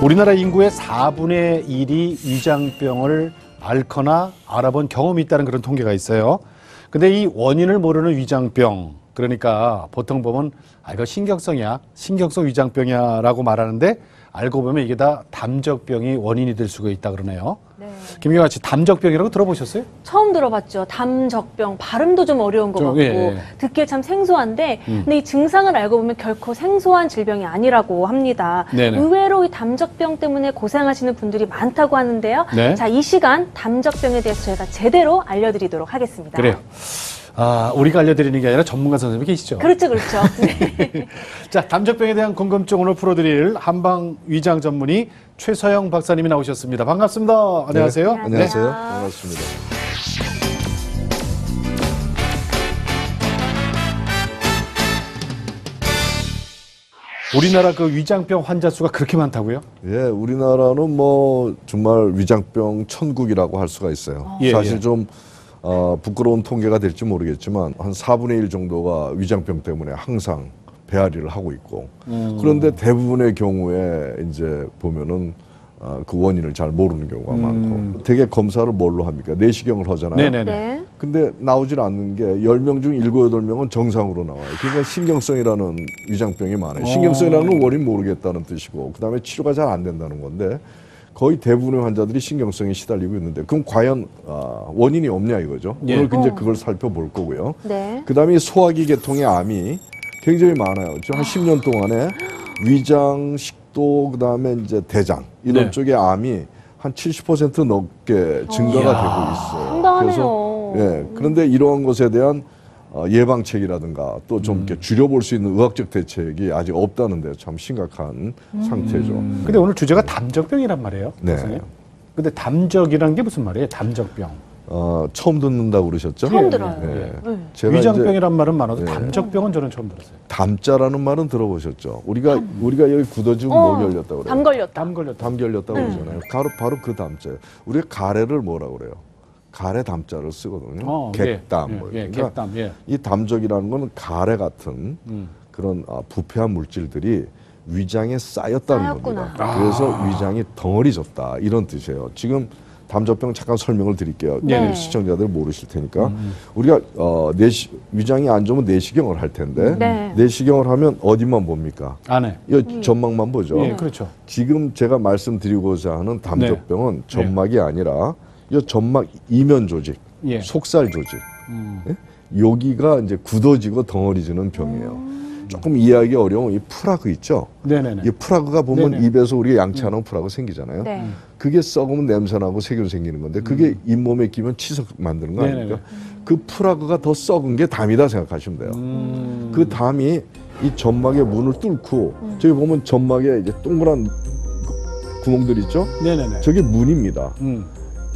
우리나라 인구의 4분의 1이 위장병을 앓거나 알아본 경험이 있다는 그런 통계가 있어요. 근데 이 원인을 모르는 위장병, 그러니까 보통 보면 이거 신경성이야, 신경성 위장병이야 라고 말하는데 알고 보면 이게 다 담적병이 원인이 될 수가 있다 그러네요. 네. 김경아 씨, 담적병이라고 들어보셨어요? 처음 들어봤죠. 담적병. 발음도 좀 어려운 것 같고 듣기에 참 생소한데 근데 이 증상을 알고 보면 결코 생소한 질병이 아니라고 합니다. 네네. 의외로 이 담적병 때문에 고생하시는 분들이 많다고 하는데요. 네. 자, 이 시간 담적병에 대해서 저희가 제대로 알려드리도록 하겠습니다. 그래요. 우리가 알려드리는 게 아니라 전문가 선생님이 계시죠? 그렇죠, 그렇죠. 네. 자, 담적병에 대한 궁금증 오늘 풀어드릴 한방 위장 전문의 최서영 박사님이 나오셨습니다. 반갑습니다. 안녕하세요. 네. 안녕하세요. 네. 반갑습니다. 우리나라 그 위장병 환자 수가 그렇게 많다고요? 예, 우리나라는 뭐 정말 위장병 천국이라고 할 수가 있어요. 사실 좀 부끄러운 통계가 될지 모르겠지만 한 4분의 1 정도가 위장병 때문에 항상 배앓이를 하고 있고 그런데 대부분의 경우에 이제 보면은 그 원인을 잘 모르는 경우가 많고 되게 검사를 뭘로 합니까? 내시경을 하잖아요. 네네네. 근데 나오질 않는 게 10명 중 7, 8명은 정상으로 나와요. 그러니까 신경성이라는 위장병이 많아요. 신경성이라는 원인 모르겠다는 뜻이고 그다음에 치료가 잘 안 된다는 건데 거의 대부분의 환자들이 신경성에 시달리고 있는데 그럼 과연 원인이 없냐 이거죠. 예. 오늘 이제 그걸 살펴볼 거고요. 네. 그다음에 소화기 계통의 암이 굉장히 많아요. 한 10년 동안에 위장, 식도, 그다음에 이제 대장 이런 쪽의 암이 한 70% 넘게 증가가 되고 있어요. 상당하네요. 그래서 그런데 이러한 것에 대한 예방책이라든가 또 좀 이렇게 줄여볼 수 있는 의학적 대책이 아직 없다는데 참 심각한 상태죠. 근데 오늘 주제가 담적병이란 말이에요. 네. 선생님? 근데 담적이란 게 무슨 말이에요? 담적병. 처음 듣는다고 그러셨죠? 처음 들어요. 제가 위장병이란 말은 많아도 담적병은 저는 처음 들었어요. 담자라는 말은 들어보셨죠? 우리가 여기 굳어지고 목이 열렸다고 그래요. 담 걸렸다. 담 걸렸다고 그러잖아요. 바로 그 담자예요. 우리가 가래를 뭐라고 그래요? 가래 담자를 쓰거든요. 객담. 그러니까 객담. 이 담적이라는 거는 가래 같은 그런 부패한 물질들이 위장에 쌓였다는 겁니다. 그래서 위장이 덩어리졌다 이런 뜻이에요. 지금 담적병 잠깐 설명을 드릴게요. 시청자들 모르실 테니까 우리가 위장이 안 좋으면 내시경을 할 텐데 내시경을 하면 어디만 봅니까? 안에. 이 점막만 보죠. 그렇죠. 지금 제가 말씀드리고자 하는 담적병은 점막이 아니라 이 점막 이면 조직, 속살 조직, 여기가 이제 굳어지고 덩어리지는 병이에요. 조금 이해하기 어려운 이 프라그 있죠? 네네네. 이 프라그가 보면 입에서 우리가 양치하는 프라그 생기잖아요. 그게 썩으면 냄새나고 세균 생기는 건데 그게 잇몸에 끼면 치석 만드는 거 아닙니까? 그 프라그가 더 썩은 게 담이다 생각하시면 돼요. 그 담이 이 점막의 문을 뚫고 저기 보면 점막에 이제 동그란 구멍들 있죠? 네네네. 저게 문입니다.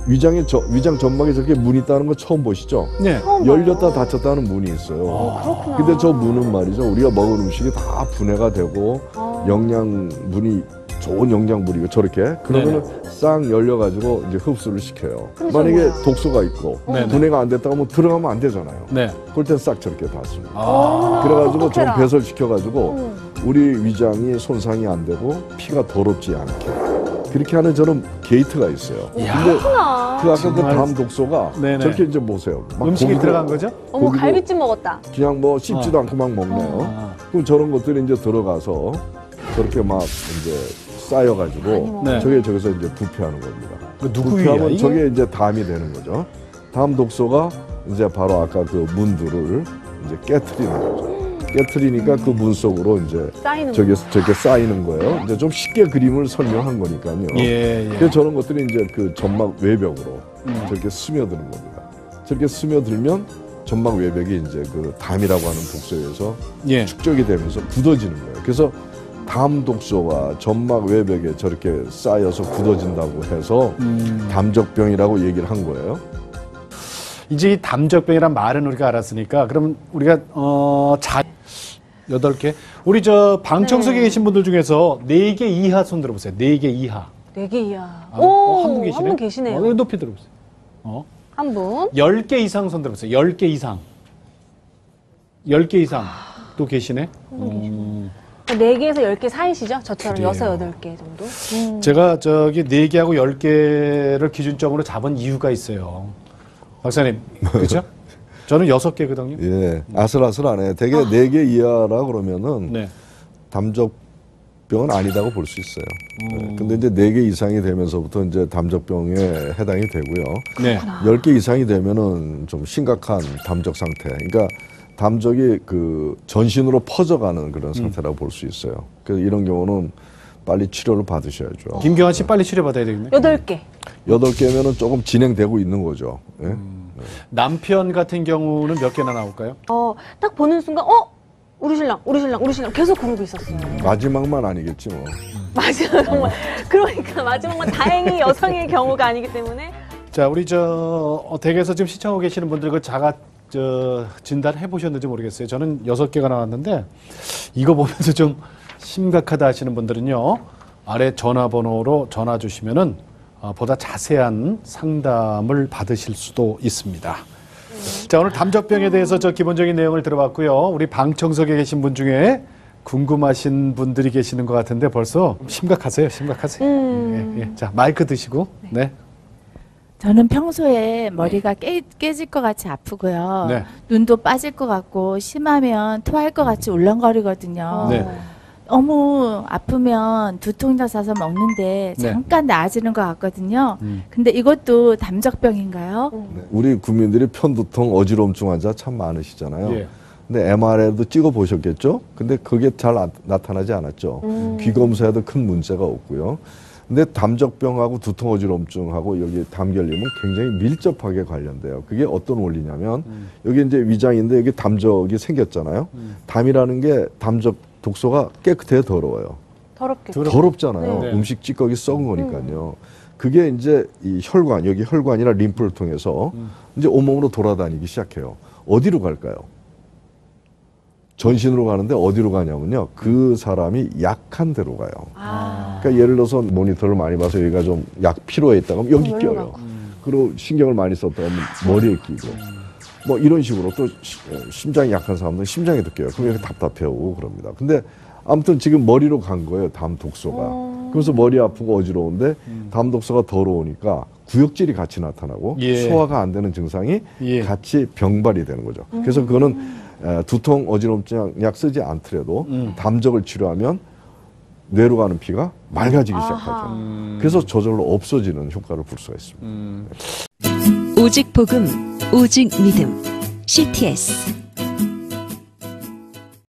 위장 점막에 저렇게 문이 있다는 거 처음 보시죠? 네. 열렸다 닫혔다는 문이 있어요. 그렇구나. 근데 저 문은 말이죠. 우리가 먹은 음식이 다 분해가 되고 영양분이 좋은 영양분이고 저렇게 그러면은 싹 열려가지고 이제 흡수를 시켜요. 만약에 독소가 있고 분해가 안 됐다고 하면 들어가면 안 되잖아요. 그럴 땐 싹 저렇게 닫습니다. 그래가지고 좀 배설시켜가지고 우리 위장이 손상이 안 되고 피가 더럽지 않게. 그렇게 하는 저는 게이트가 있어요. 근데 그 아까 그 담 독소가 저렇게 이제 보세요. 막 음식이 들어간 거죠? 어머, 갈비찜 먹었다. 그냥 뭐 씹지도 않고 막 먹네요. 그럼 저런 것들이 이제 들어가서 저렇게 막 이제 쌓여가지고 저기서 이제 부패하는 겁니다. 부패하면 저게 이제 담이 되는 거죠. 담 독소가 이제 바로 아까 그 문들을 이제 깨트리는 거죠. 깨트리니까 그 문 속으로 이제 저게 쌓이는 거예요. 이제 좀 쉽게 그림을 설명한 거니까요. 그래서 저런 것들이 이제 그 점막 외벽으로 저렇게 스며드는 겁니다. 저렇게 스며들면 점막 외벽이 이제 그 담이라고 하는 독소에 의해서 축적이 되면서 굳어지는 거예요. 그래서 담 독소가 점막 외벽에 저렇게 쌓여서 굳어진다고 해서 담적병이라고 얘기를 한 거예요. 이제 이 담적병이란 말은 우리가 알았으니까 그럼 우리가 8개. 우리 저 방청석에 계신 분들 중에서 4개 이하 손 들어보세요. 4개 이하. 4개 이하. 한 분 계시네. 한 분 계시네요. 높이 들어보세요. 한 분. 10개 이상 손 들어보세요. 10개 이상. 10개 이상 또 계시네. 4개에서 10개 사이시죠? 저처럼 그래요. 6, 8개 정도? 제가 저기 4개하고 10개를 기준점으로 잡은 이유가 있어요. 박사님, 그렇죠? 저는 6개거든요. 예, 아슬아슬하네. 대개 4개 이하라 그러면은 네. 담적병은 아니다고 볼 수 있어요. 네. 근데 이제 4개 이상이 되면서부터 이제 담적병에 해당이 되고요. 네. 10개 이상이 되면은 좀 심각한 담적 상태. 그러니까 담적이 그 전신으로 퍼져가는 그런 상태라고 볼 수 있어요. 그래서 이런 경우는 빨리 치료를 받으셔야죠. 김경환 씨 빨리 치료받아야 되겠네요. 8개. 8개면은 조금 진행되고 있는 거죠. 예? 남편 같은 경우는 몇 개나 나올까요? 딱 보는 순간, 우리 신랑 계속 그러고 있었어요. 마지막만 아니겠지 뭐. 마지막만. 그러니까 마지막만 다행히 여성의 경우가 아니기 때문에. 자, 우리 댁에서 지금 시청하고 계시는 분들 그 자가 진단해 보셨는지 모르겠어요. 저는 6개가 나왔는데 이거 보면서 좀 심각하다 하시는 분들은요. 아래 전화번호로 전화 주시면은 보다 자세한 상담을 받으실 수도 있습니다. 자, 오늘 담적병에 대해서 기본적인 내용을 들어봤고요. 우리 방청석에 계신 분 중에 궁금하신 분들이 계시는 것 같은데 벌써 심각하세요. 예. 자, 마이크 드시고. 네. 저는 평소에 머리가 깨질 것 같이 아프고요. 네. 눈도 빠질 것 같고 심하면 토할 것 같이 울렁거리거든요. 네. 너무 아프면 두통약 사서 먹는데 네. 잠깐 나아지는 것 같거든요. 근데 이것도 담적병인가요? 네. 우리 국민들이 편두통, 어지럼증 환자 참 많으시잖아요. 예. 근데 MRI도 찍어 보셨겠죠? 근데 그게 잘 나타나지 않았죠. 귀 검사에도 큰 문제가 없고요. 근데 담적병하고 두통, 어지럼증하고 여기 담결림은 굉장히 밀접하게 관련돼요. 그게 어떤 원리냐면 여기 이제 위장인데 여기 담적이 생겼잖아요. 담이라는 게 담적 독소가 깨끗해요, 더러워요? 더럽잖아요. 네. 음식 찌꺼기 썩은 거니까요. 그게 이제 이 혈관, 여기 혈관이나 림프를 통해서 이제 온몸으로 돌아다니기 시작해요. 어디로 갈까요? 전신으로 가는데 어디로 가냐면요. 그 사람이 약한 데로 가요. 그러니까 예를 들어서 모니터를 많이 봐서 여기가 좀 약 필요해 있다 그러면 여기 껴요. 그리고 신경을 많이 썼다 그러면 머리에 끼고. 뭐 이런 식으로 또 심장이 약한 사람들은 심장에도 껴요. 그럼 이렇게 답답해오고 그럽니다. 근데 아무튼 지금 머리로 간 거예요. 담 독소가. 그래서 머리 아프고 어지러운데 담 독소가 더러우니까 구역질이 같이 나타나고 예. 소화가 안 되는 증상이 예. 같이 병발이 되는 거죠. 그래서 그거는 두통, 어지럼증 약 쓰지 않더라도 담적을 치료하면 뇌로 가는 피가 맑아지기 시작하죠. 그래서 저절로 없어지는 효과를 볼 수가 있습니다. 오직 복음, 오직 믿음, CTS.